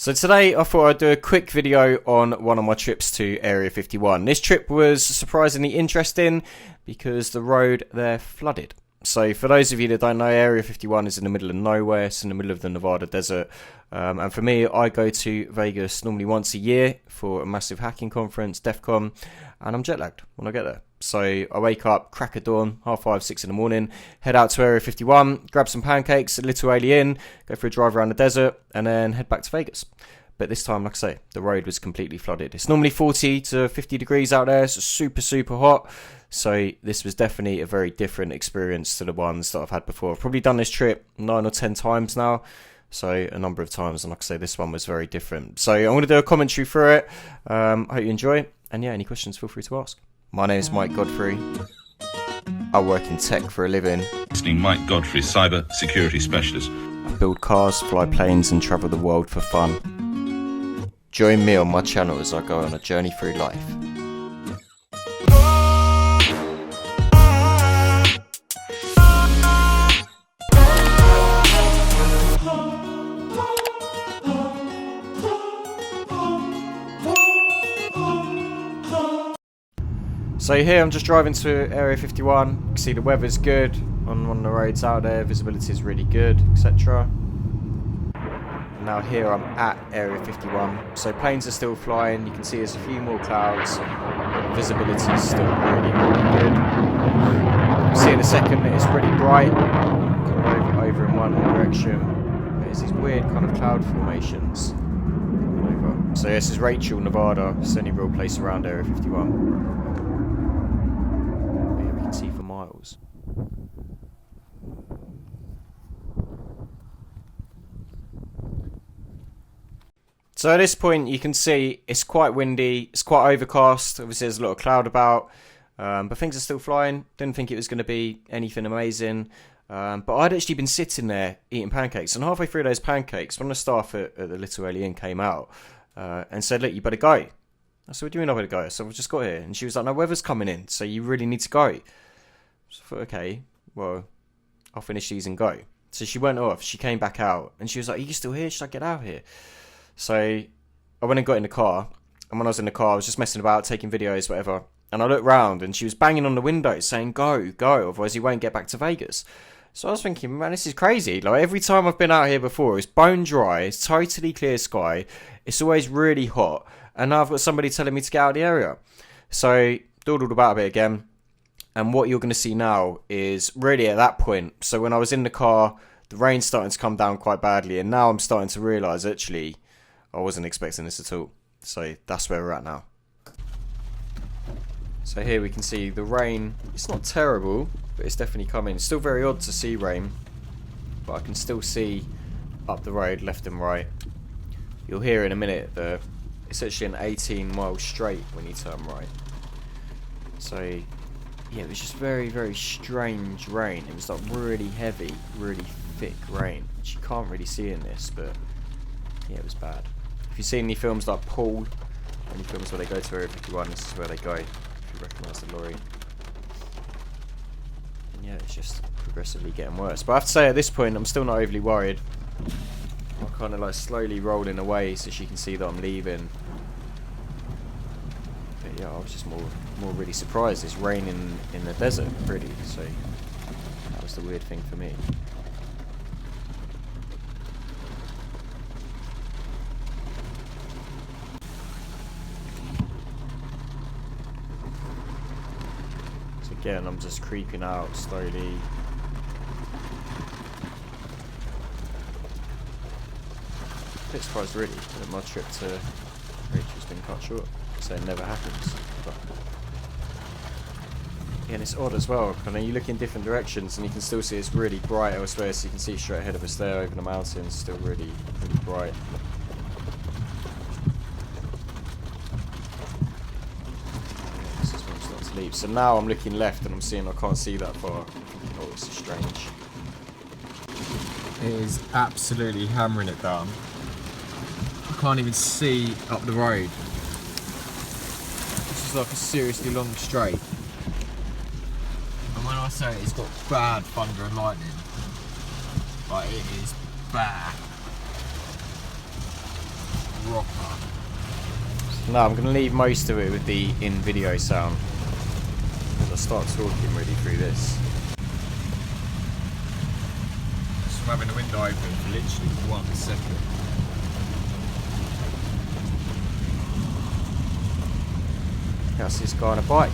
So today I thought I'd do a quick video on one of my trips to Area 51. This trip was surprisingly interesting because the road there flooded. So for those of you that don't know, Area 51 is in the middle of nowhere. It's in the middle of the Nevada desert. And for me, I go to Vegas normally once a year for a massive hacking conference, DEF CON, and I'm jet lagged when I get there. So I wake up, crack of dawn, 5:30, 6 in the morning, head out to Area 51, grab some pancakes at Little AleInn, go for a drive around the desert, and then head back to Vegas. But this time, like I say, the road was completely flooded. It's normally 40 to 50 degrees out there. It's super, super hot. So this was definitely a very different experience to the ones that I've had before. I've probably done this trip 9 or 10 times now. So a number of times. And like I say, this one was very different. So I'm going to do a commentary through it. I hope you enjoy. And yeah, any questions, feel free to ask. My name is Mike Godfrey. I work in tech for a living. Mike Godfrey, cyber security specialist. I build cars, fly planes, and travel the world for fun. Join me on my channel as I go on a journey through life. So here I'm just driving to Area 51. You can see the weather's good on one of the roads out there, visibility is really good, etc. Now here I'm at Area 51, so planes are still flying, you can see there's a few more clouds, but visibility is still really, really good. You'll see in a second that it's really bright, coming over in one direction. There's these weird kind of cloud formations coming over. So this is Rachel, Nevada, it's the only real place around Area 51. Here we can see for miles. So at this point you can see it's quite windy, it's quite overcast, obviously there's a lot of cloud about, but things are still flying. Didn't think it was going to be anything amazing, but I'd actually been sitting there eating pancakes, and halfway through those pancakes, one of the staff at the Little AleInn came out and said, look, you better go. I said, what do you mean I better go? So I've just got here, and she was like, no, weather's coming in, so you really need to go. So I thought, okay, well, I'll finish these and go. So she went off, she came back out, and she was like, are you still here? Should I get out here? So I went and got in the car, and when I was in the car I was just messing about, taking videos, whatever, and I looked round and she was banging on the window saying go, go, otherwise you won't get back to Vegas. So I was thinking, man, this is crazy. Like every time I've been out here before, it's bone dry, it's totally clear sky, it's always really hot, and now I've got somebody telling me to get out of the area. So dawdled about a bit again, and what you're going to see now is really at that point, so when I was in the car, the rain's starting to come down quite badly, and now I'm starting to realise actually I wasn't expecting this at all. So that's where we're at now. So here we can see the rain. It's not terrible, but it's definitely coming. It's still very odd to see rain, but I can still see up the road left and right. You'll hear in a minute that it's actually an 18-mile straight when you turn right. So yeah, it was just very, very strange rain. It was like really heavy, really thick rain, which you can't really see in this, but yeah, it was bad. If you've seen any films like Paul, any films where they go to Area 51, this is where they go, if you recognise the lorry. And yeah, it's just progressively getting worse. But I have to say, at this point, I'm still not overly worried. I'm kind of like slowly rolling away so she can see that I'm leaving. But yeah, I was just more really surprised. It's raining in the desert, really, so that was the weird thing for me. Again, I'm just creeping out slowly. A bit surprised really that my trip to Rachel's been cut short, so it never happens. But yeah, and it's odd as well. I mean, you look in different directions and you can still see it's really bright elsewhere, so you can see straight ahead of us there over the mountains, still really, really bright. Leave. So now I'm looking left and I'm seeing I can't see that far. Oh, this is strange. It is absolutely hammering it down. I can't even see up the road. This is like a seriously long straight. And when I say it's got bad thunder and lightning, like it is bad. proper. No, I'm going to leave most of it with the in-video sound. I'll start talking really through this. Just from having the window open for literally 1 second. Yeah, I see this guy on a bike.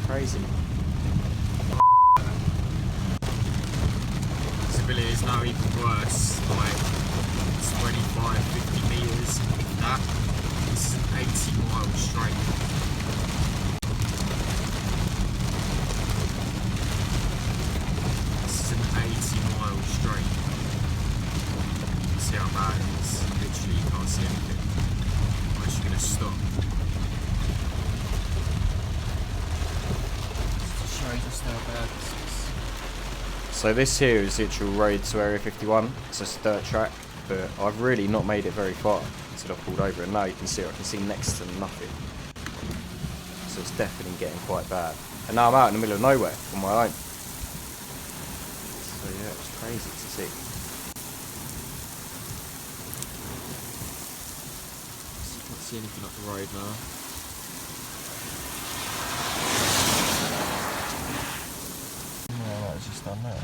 Crazy. Visibility is now even worse, like 25-50 metres, if that. This is an 80-mile straight. This is an 80-mile straight. See how bad it is? Literally, you can't see anything. I'm actually going to stop. Just to show you just how bad this is. So this here is the actual road to Area 51. It's just a dirt track, but I've really not made it very far until I've pulled over, and now you can see I can see next to nothing. So it's definitely getting quite bad. And now I'm out in the middle of nowhere on my own. So yeah, it's crazy to see. Can't see anything up the road now. It's just done there.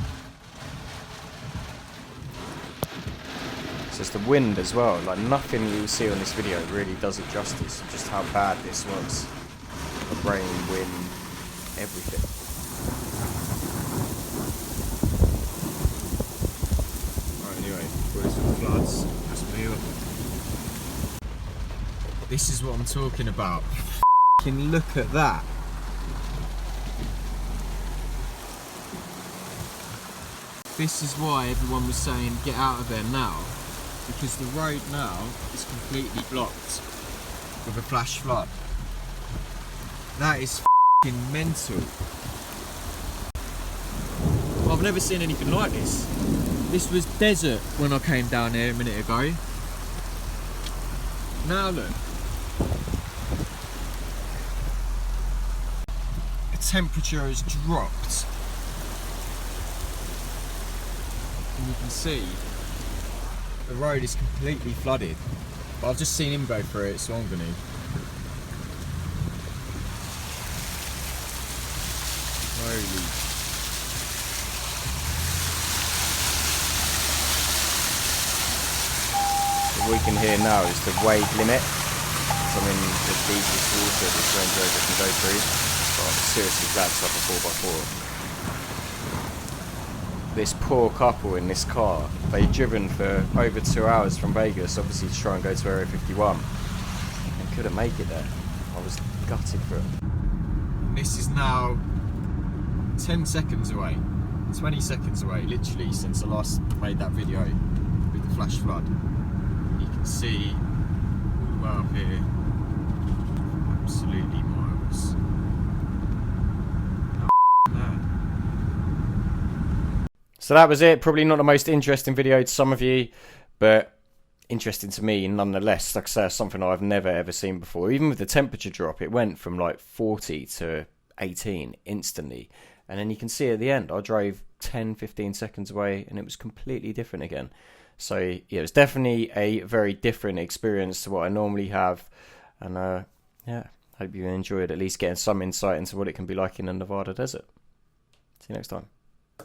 It's just the wind as well. Like nothing you'll see on this video really does it justice. Just how bad this was. The rain, wind, everything. Alright, anyway, before this all floods, let's move up. This is what I'm talking about. F***ing look at that. This is why everyone was saying get out of there now, because the road now is completely blocked with a flash flood. That is f***ing mental. I've never seen anything like this. This was desert when I came down here a minute ago. Now look. The temperature has dropped. And you can see the road is completely flooded, but I've just seen him go through it, so I'm gonna. Holy. What we can hear now is the wave limit. So I'm in the deepest water this Range Rover can go through. But I'm seriously glad to have a 4x4. This poor couple in this car, they'd driven for over 2 hours from Vegas, obviously to try and go to Area 51, and couldn't make it there. I was gutted for it. This is now 10 seconds away, 20 seconds away, literally since I last made that video with the flash flood. You can see all the way up here, absolutely miles. So that was it. Probably not the most interesting video to some of you, but interesting to me nonetheless. Like I say, something I've never ever seen before. Even with the temperature drop, it went from like 40 to 18 instantly. And then you can see at the end, I drove 10-15 seconds away and it was completely different again. So yeah, it was definitely a very different experience to what I normally have. And yeah, hope you enjoyed at least getting some insight into what it can be like in the Nevada desert. See you next time.